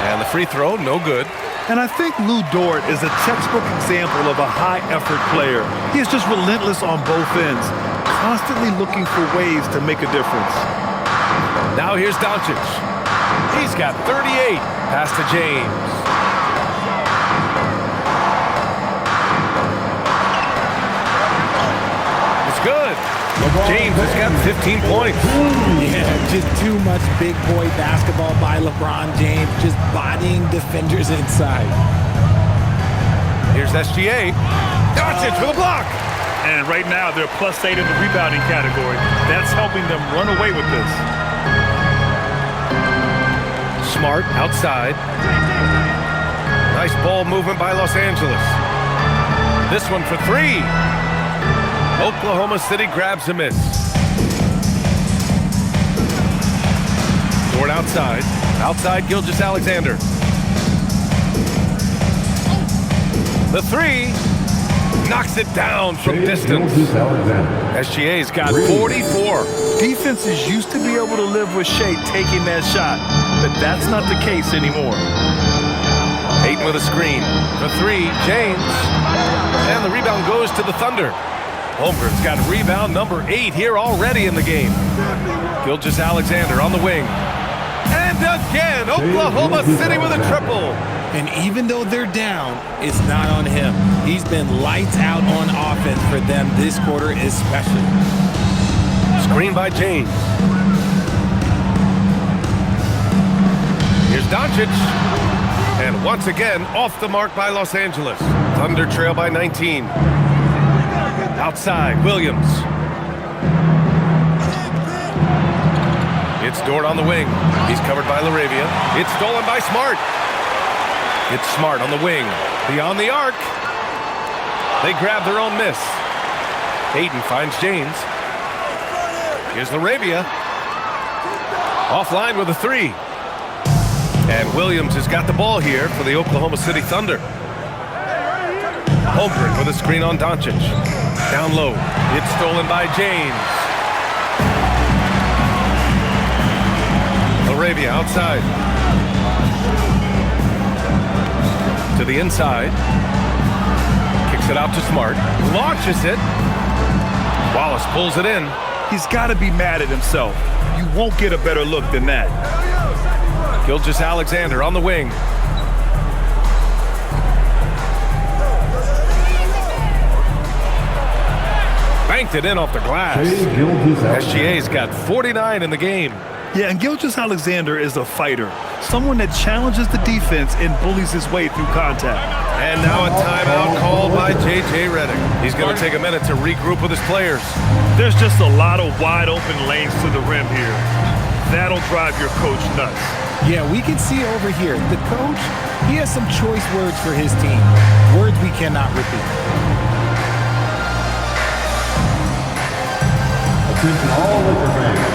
And the free throw, no good. And I think Lou Dort is a textbook example of a high-effort player. He is just relentless on both ends, constantly looking for ways to make a difference. Now here's Doncic. He's got 38. Pass to James. It's good. James has got 15 points. Yeah, just too much big boy basketball by LeBron James, just bodying defenders inside. Here's SGA. Doncic with a block. And right now, they're +8 in the rebounding category. That's helping them run away with this. Smart outside. Nice ball movement by Los Angeles. This one for 3. Oklahoma City grabs a miss. Dort outside. Outside Gilgeous-Alexander. The 3. Knocks it down from distance. SGA's got 44. Defenses used to be able to live with Shea taking that shot, but that's not the case anymore. Ayton with a screen. For three, James. And the rebound goes to the Thunder. Holmgren's got rebound number 8 here already in the game. Gilgeous-Alexander on the wing. And again, Oklahoma City with a triple. And even though they're down, it's not on him. He's been lights out on offense for them this quarter especially. Screen by James. Here's Doncic. And once again, off the mark by Los Angeles. Thunder trail by 19. Outside, Williams. It's Dort on the wing. He's covered by LaRavia. It's stolen by Smart. It's Smart on the wing. Beyond the arc. They grab their own miss. Ayton finds James. Here's LaRavia. Offline with a 3. And Williams has got the ball here for the Oklahoma City Thunder. Holmgren with a screen on Doncic. Down low. It's stolen by James. LaRavia outside. To the inside. Kicks it out to Smart. Launches it. Wallace pulls it in. He's got to be mad at himself. You won't get a better look than that. Gilgeous-Alexander on the wing. Banked it in off the glass. SGA's got 49 in the game. Yeah, and Gilgeous-Alexander is a fighter. Someone that challenges the defense and bullies his way through contact. And now a timeout called by J.J. Redick. He's going to take a minute to regroup with his players. There's just a lot of wide open lanes to the rim here. That'll drive your coach nuts. Yeah, we can see over here, the coach, he has some choice words for his team. Words we cannot repeat. Attention all Laker fans.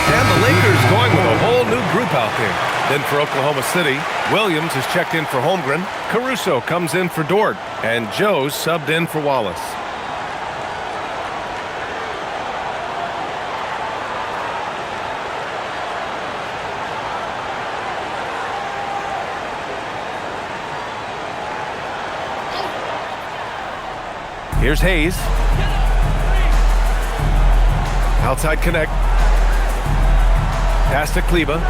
And the Lakers going with a whole new group out there. Then for Oklahoma City, Williams is checked in for Holmgren. Caruso comes in for Dort. And Joe's subbed in for Wallace. Here's Hayes. Outside connect. Pass to Kleba.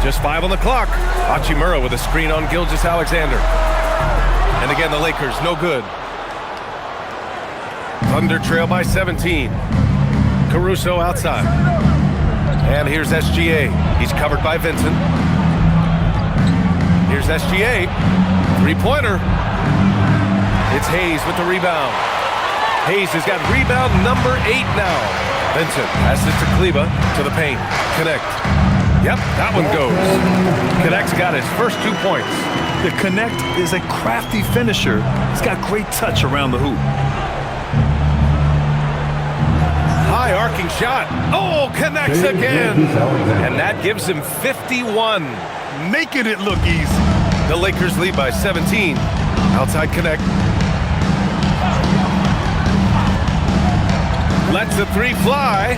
Just 5 on the clock. Hachimura with a screen on Gilgeous-Alexander. And again, the Lakers, no good. Thunder trail by 17. Caruso outside. And here's SGA. He's covered by Vincent. Here's SGA. Three-pointer. It's Hayes with the rebound. Hayes has got rebound number 8 now. Vincent passes to Kleba to the paint. Connect. Yep, that one goes. Connect's got his first 2 points. The Connect is a crafty finisher. He's got great touch around the hoop. High arcing shot. Oh, connects again. And that gives him 51. Making it look easy. The Lakers lead by 17. Outside connect. Lets the 3 fly.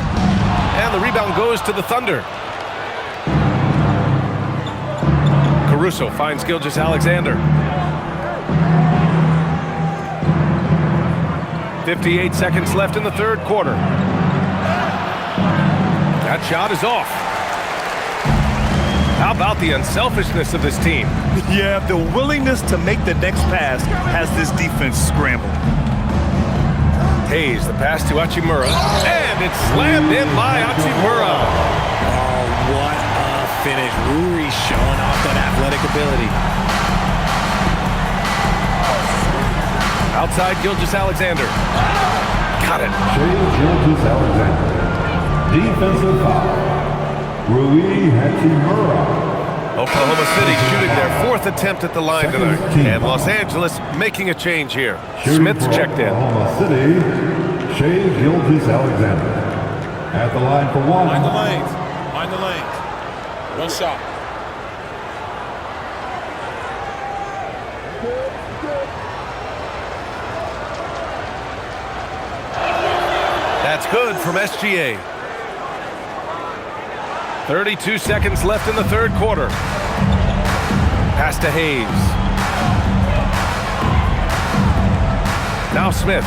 And the rebound goes to the Thunder. Caruso finds Gilgeous-Alexander. 58 seconds left in the third quarter. That shot is off. How about the unselfishness of this team? Yeah, the willingness to make the next pass has this defense scrambled. Hayes, the pass to Hachimura. And it's slammed in by Hachimura. Oh, what a finish. Ruri showing off that athletic ability. Outside Gilgeous-Alexander. Got it. Gilgeous-Alexander. Defensive foul. Rui Hachimura. Oklahoma City shooting their 4th attempt at the line tonight. And Los Angeles making a change here. Smith's checked in. Oklahoma City, Shea Gilgeous-Alexander. At the line for 1. Mind the lanes. Mind the lanes. One shot. That's good from SGA. 32 seconds left in the third quarter. Pass to Hayes. Now Smith.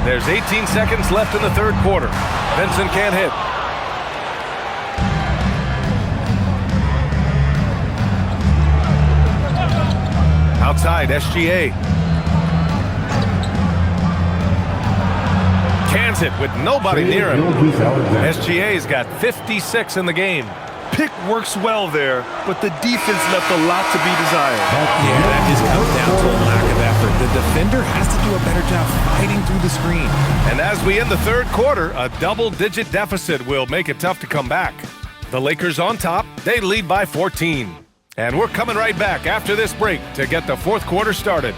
There's 18 seconds left in the third quarter. Vincent can't hit. Outside, SGA. Cans it with nobody near him. SGA's got 56 in the game. Pick works well there, but the defense left a lot to be desired. Yeah, that just comes down to a lack of effort. The defender has to do a better job fighting through the screen. And as we end the third quarter, a double-digit deficit will make it tough to come back. The Lakers on top. They lead by 14. And we're coming right back after this break to get the fourth quarter started.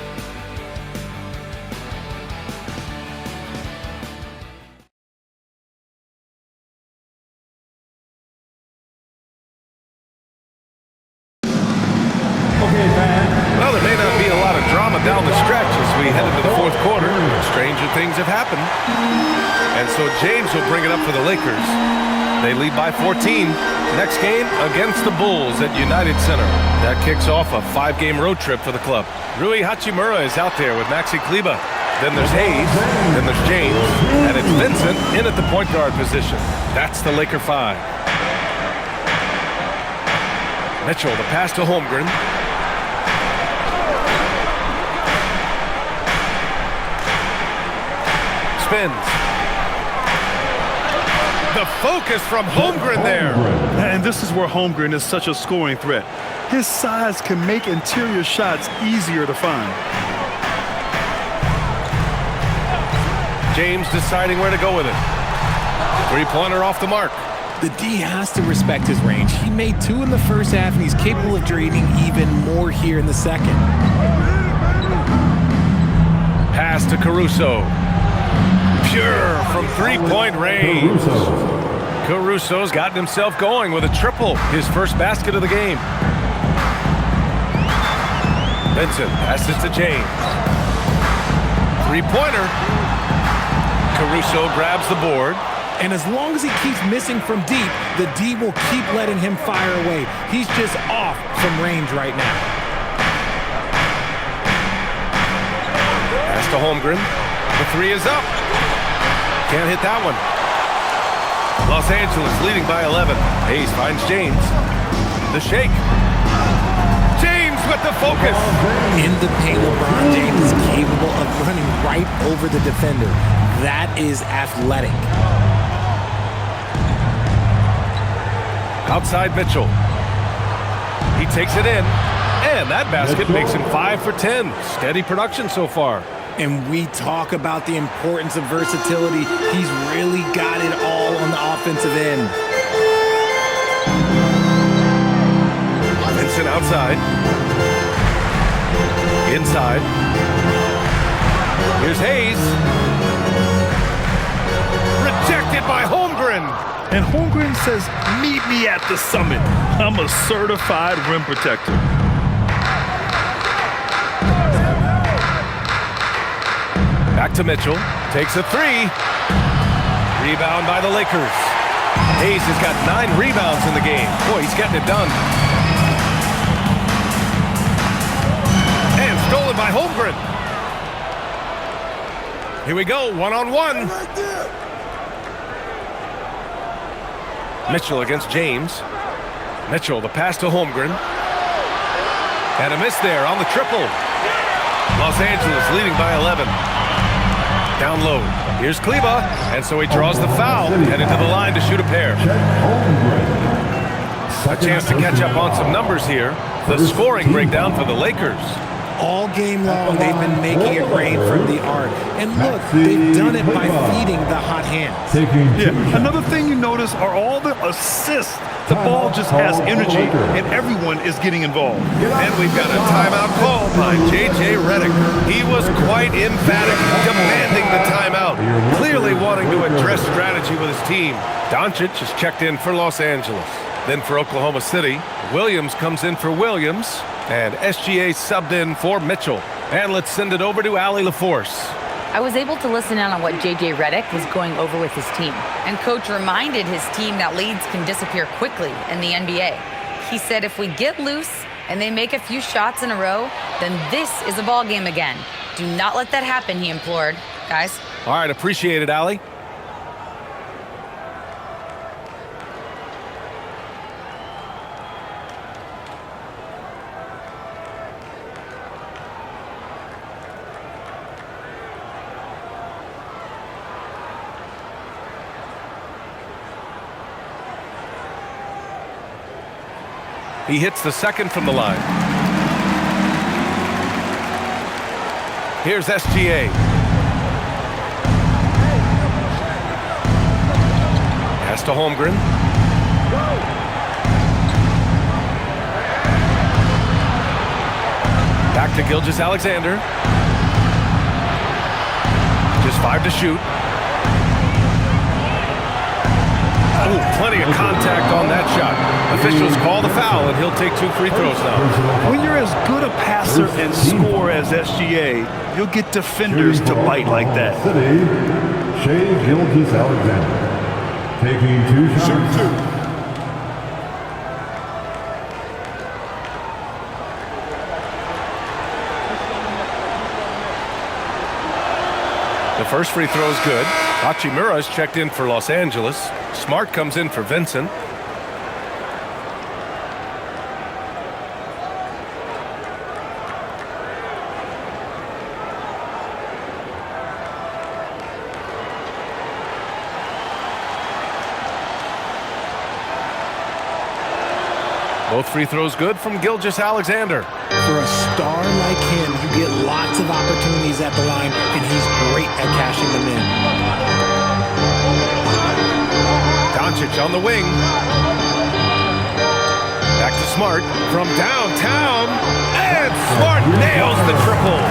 Well, there may not be a lot of drama down the stretch as we head into the fourth quarter. Stranger things have happened. And so James will bring it up for the Lakers. They lead by 14. Next game against the Bulls at United Center. That kicks off a 5-game road trip for the club. Rui Hachimura is out there with Maxi Kleber. Then there's Hayes. Then there's James. And it's Vincent in at the point guard position. That's the Laker 5. Mitchell, the pass to Holmgren. Spins. The focus from Holmgren there. And this is where Holmgren is such a scoring threat. His size can make interior shots easier to find. James deciding where to go with it. Three-pointer off the mark. The D has to respect his range. He made 2 in the first half, and he's capable of draining even more here in the second. Pass to Caruso. Pure from three-point range. Caruso's gotten himself going with a triple, his first basket of the game. Vincent passes it to James. Three-pointer. Caruso grabs the board. And as long as he keeps missing from deep, the D will keep letting him fire away. He's just off from range right now. Pass to Holmgren. The three is up. Can't hit that one. Los Angeles leading by 11. Hayes finds James. The shake. James with the focus. In the paint, LeBron James is capable of running right over the defender. That is athletic. Outside Mitchell. He takes it in. And that basket makes him 5 for 10. Steady production so far. And we talk about the importance of versatility. He's really got it all on the offensive end. Vincent outside. Inside. Here's Hayes. Rejected by Holmgren. And Holmgren says, meet me at the summit. I'm a certified rim protector. Back to Mitchell. Takes a three. Rebound by the Lakers. Hayes has got 9 rebounds in the game. Boy, he's getting it done. And stolen by Holmgren. Here we go, one-on-one. Mitchell against James. Mitchell, the pass to Holmgren. And a miss there on the triple. Los Angeles leading by 11. Down low. Here's Kleber. And so he draws the foul. Headed to the line to shoot a pair. A chance to catch up on some numbers here. The scoring breakdown for the Lakers. All game long, they've been making it rain from the arc. And look, they've done it by feeding the hot hands. Yeah. Another thing you notice are all the assists. The ball just has energy, and everyone is getting involved. And we've got a timeout call by J.J. Redick. He was quite emphatic, demanding the timeout, clearly wanting to address strategy with his team. Doncic is checked in for Los Angeles. Then for Oklahoma City, Williams comes in for Williams, and SGA subbed in for Mitchell. And let's send it over to Allie LaForce. I was able to listen in on what J.J. Redick was going over with his team. And Coach reminded his team that leads can disappear quickly in the NBA. He said if we get loose and they make a few shots in a row, then this is a ball game again. Do not let that happen, he implored. Guys. All right, appreciate it, Allie. He hits the second from the line. Here's SGA. Pass to Holmgren. Back to Gilgeous-Alexander. Just 5 to shoot. Ooh, plenty of contact on that shot. Officials call the foul, and he'll take 2 free throws now. When you're as good a passer and scorer as SGA, you'll get defenders to bite like that. Shai Gilgeous-Alexander taking 2 shots. The first free throw is good. Hachimura is checked in for Los Angeles. Smart comes in for Vincent. Both free throws good from Gilgeous-Alexander. For a star like him, you get lots of opportunities at the line, and he's great at cashing them in. Doncic on the wing. Back to Smart from downtown. And Smart nails the triple.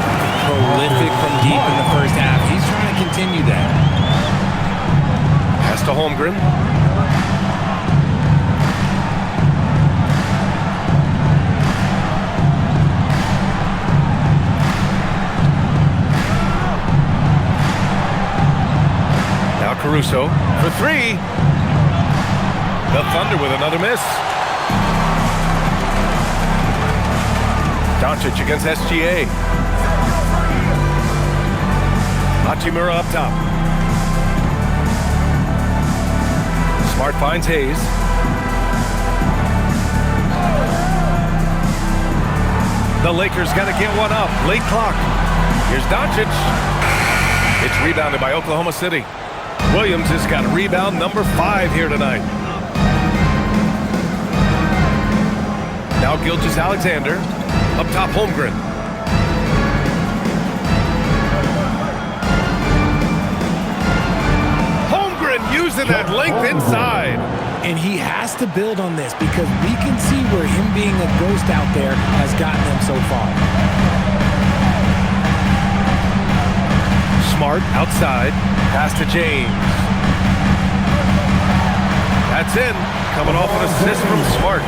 Prolific from deep in the first half. He's trying to continue that. Pass to Holmgren. Now Caruso for 3. The Thunder with another miss. Doncic against SGA. Hachimura up top. Smart finds Hayes. The Lakers got to get one up. Late clock. Here's Doncic. It's rebounded by Oklahoma City. Williams has got rebound number 5 here tonight. Now Gilgeous-Alexander. Up top, Holmgren. Holmgren using that length inside. And he has to build on this because we can see where him being a ghost out there has gotten them so far. Smart outside. Pass to James. That's in. Coming off an assist from Smart.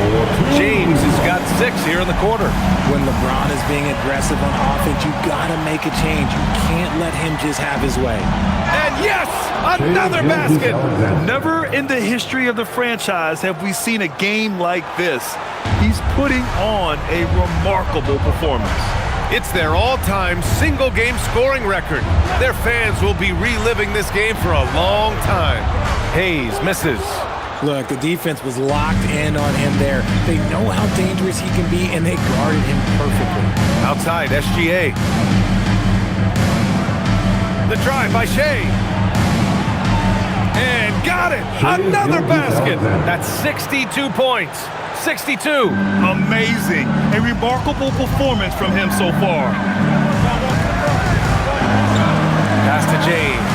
James has got 6 here in the quarter. When LeBron is being aggressive on offense, you got to make a change. You can't let him just have his way. And yes, another basket. Never in the history of the franchise have we seen a game like this. He's putting on a remarkable performance. It's their all-time single-game scoring record. Their fans will be reliving this game for a long time. Hayes misses. Look, the defense was locked in on him there. They know how dangerous he can be, and they guarded him perfectly. Outside, SGA. The drive by Shai. And got it! Another basket! That's 62 points. 62. Amazing. A remarkable performance from him so far. Pass to James.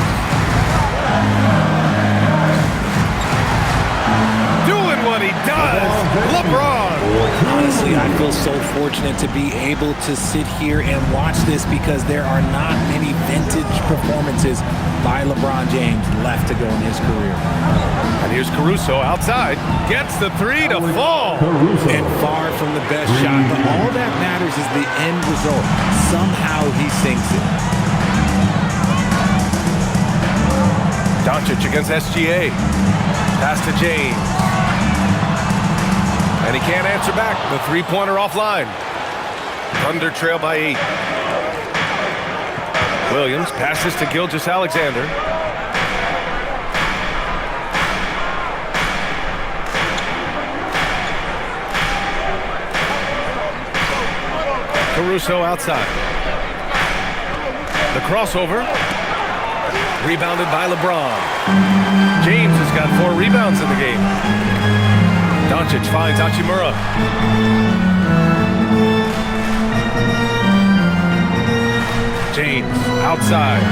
Doing what he does. LeBron Honestly, I feel so fortunate to be able to sit here and watch this because there are not many vintage performances by LeBron James left to go in his career. And here's Caruso outside. Gets the three to fall. And far from the best shot, but all that matters is the end result. Somehow he sinks it. Doncic against SGA. Pass to James. And he can't answer back. The three-pointer offline. Thunder trail by 8. Williams passes to Gilgeous-Alexander. Caruso outside. The crossover. Rebounded by LeBron. James has got 4 rebounds in the game. Doncic finds Hachimura. James outside.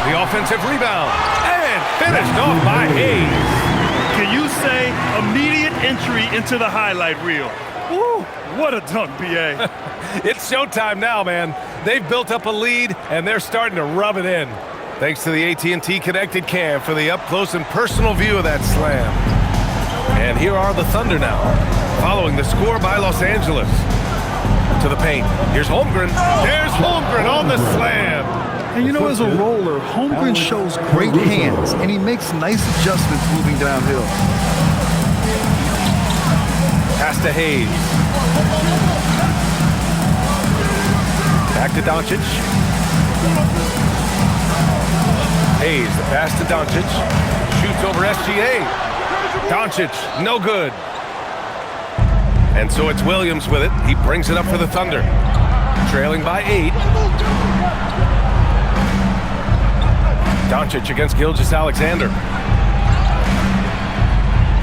The offensive rebound. And finished off by Hayes. Can you say immediate entry into the highlight reel? Woo, what a dunk, B.A. It's showtime now, man. They've built up a lead, and they're starting to rub it in. Thanks to the AT&T Connected Cam for the up-close and personal view of that slam. And here are the Thunder now, following the score by Los Angeles. To the paint. Here's Holmgren. There's Holmgren on the slam. And you know, as a roller, Holmgren shows great hands, and he makes nice adjustments moving downhill. Pass to Hayes. Back to Doncic. Hayes, the pass to Doncic. Shoots over SGA. Doncic, no good. And so it's Williams with it. He brings it up for the Thunder. Trailing by 8. Doncic against Gilgeous-Alexander.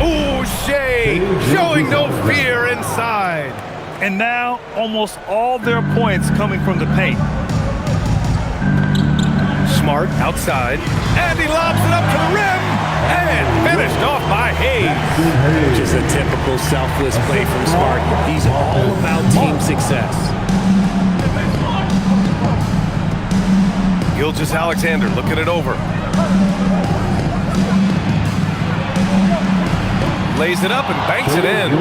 Ooh, Shea showing no fear inside. And now almost all their points coming from the paint. Smart outside. And he lobs it up to the rim. And finished off by Hayes. Just a typical selfless play from Smart. He's all about team success. Gilgeous-Alexander looking it over. Lays it up and banks it in.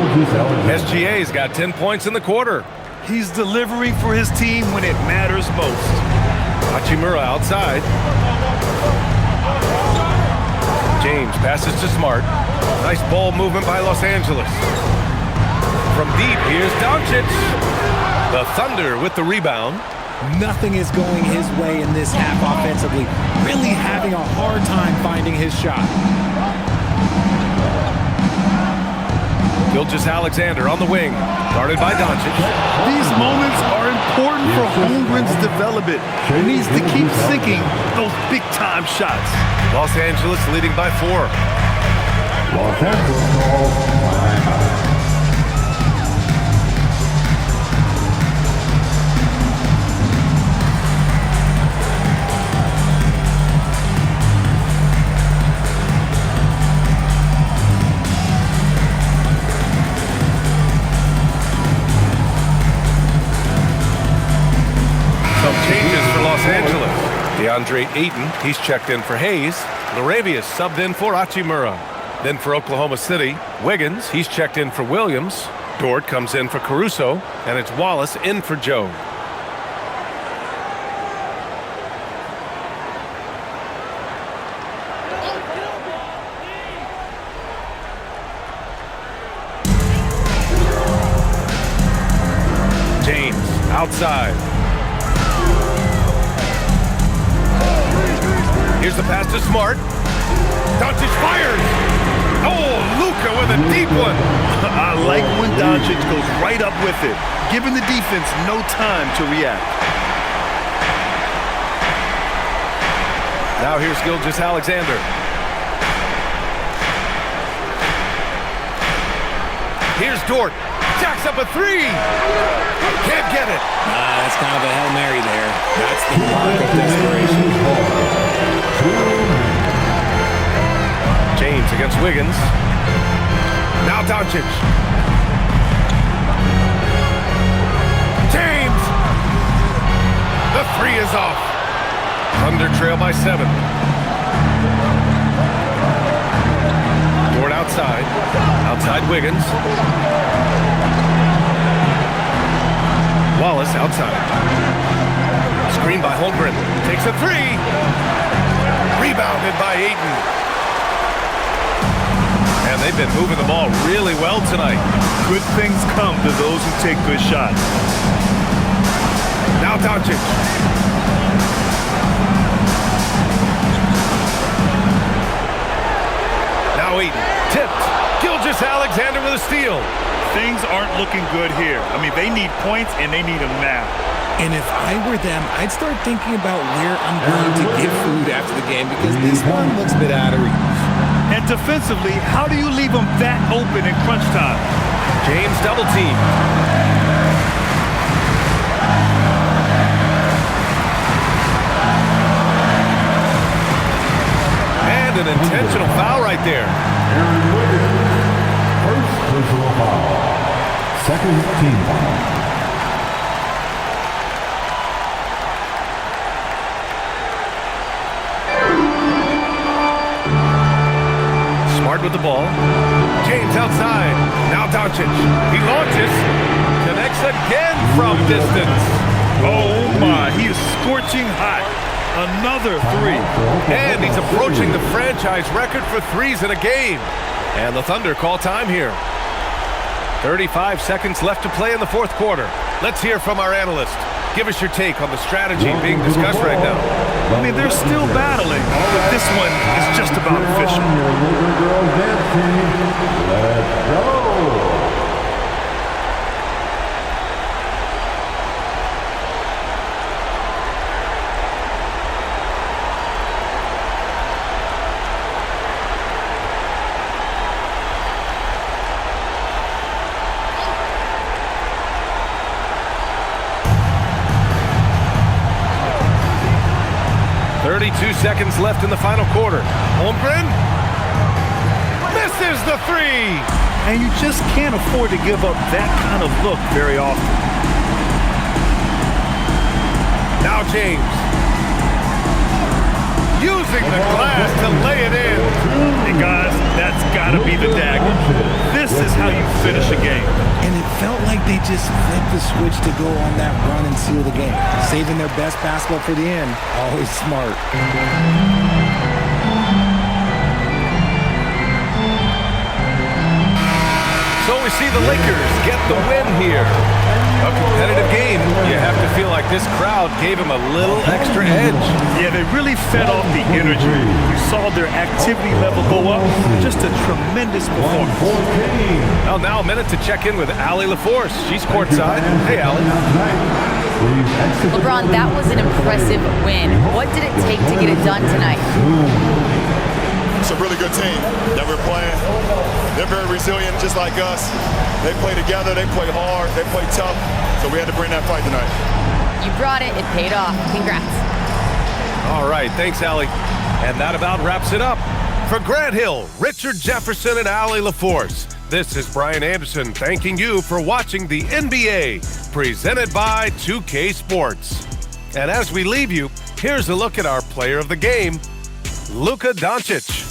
SGA's got 10 points in the quarter. He's delivering for his team when it matters most. Hachimura outside. James passes to Smart. Nice ball movement by Los Angeles. From deep, here's Doncic. The Thunder with the rebound. Nothing is going his way in this half offensively. Really having a hard time finding his shot. Gilgeous-Alexander on the wing. Guarded by Doncic. These moments are important for Holmgren's development. He needs to keep sinking those big-time shots. Los Angeles leading by 4. Los Angeles calls timeout. DeAndre Ayton, he's checked in for Hayes. Laravius subbed in for Hachimura. Then for Oklahoma City, Wiggins, he's checked in for Williams. Dort comes in for Caruso, and it's Wallace in for Joe. James, outside. Here's the pass to Smart. Doncic fires. Oh, Luka with a deep one. I like when Doncic goes right up with it, giving the defense no time to react. Now here's Gilgeous-Alexander. Here's Dort. Jacks up a 3. Can't get it. That's kind of a Hail Mary there. That's the mark of desperation. James against Wiggins. Now Doncic. The three is off. Thunder trail by 7. Dort outside. Outside Wiggins. Wallace outside. Screen by Holmgren. Takes a 3. Rebounded by Ayton. And they've been moving the ball really well tonight. Good things come to those who take good shots. Now Doncic. Now Ayton. Tipped. Gilgeous-Alexander with a steal. Things aren't looking good here. I mean, they need points, and they need them now. And if I were them, I'd start thinking about where I'm going to get food after the game because this one looks a bit out of reach. And defensively, how do you leave them that open in crunch time? James double team. And an intentional foul right there. First personal foul. Second team foul. Smart with the ball. James outside. Now Doncic. He launches. Connects again from distance. Oh my, he is scorching hot. Another 3. And he's approaching the franchise record for threes in a game. And the Thunder call time here. 35 seconds left to play in the fourth quarter. Let's hear from our analyst. Give us your take on the strategy being discussed right now. I mean, they're still battling, but this one is just about efficient. Let's go. Seconds left in the final quarter. Holmgren misses the 3. And you just can't afford to give up that kind of look very often. Now James. Using the glass to lay it in. Hey guys, that's got to be the dagger. This is how you finish a game. And it felt like they just flipped the switch to go on that run and seal the game. Saving their best basketball for the end. Always smart. So we see the Lakers get the win here. A competitive game. You have to feel like this crowd gave them a little extra edge. Yeah, they really fed off the energy. You saw their activity level go up. Just a tremendous performance. Well, now a minute to check in with Allie LaForce. She's courtside. Hey, Allie. LeBron, that was an impressive win. What did it take to get it done tonight? It's a really good team that we're playing. They're very resilient, just like us. They play together, they play hard, they play tough. So we had to bring that fight tonight. You brought it, it paid off. Congrats. All right, thanks, Allie. And that about wraps it up. For Grant Hill, Richard Jefferson, and Allie LaForce, this is Brian Anderson thanking you for watching the NBA, presented by 2K Sports. And as we leave you, here's a look at our player of the game, Luka Doncic.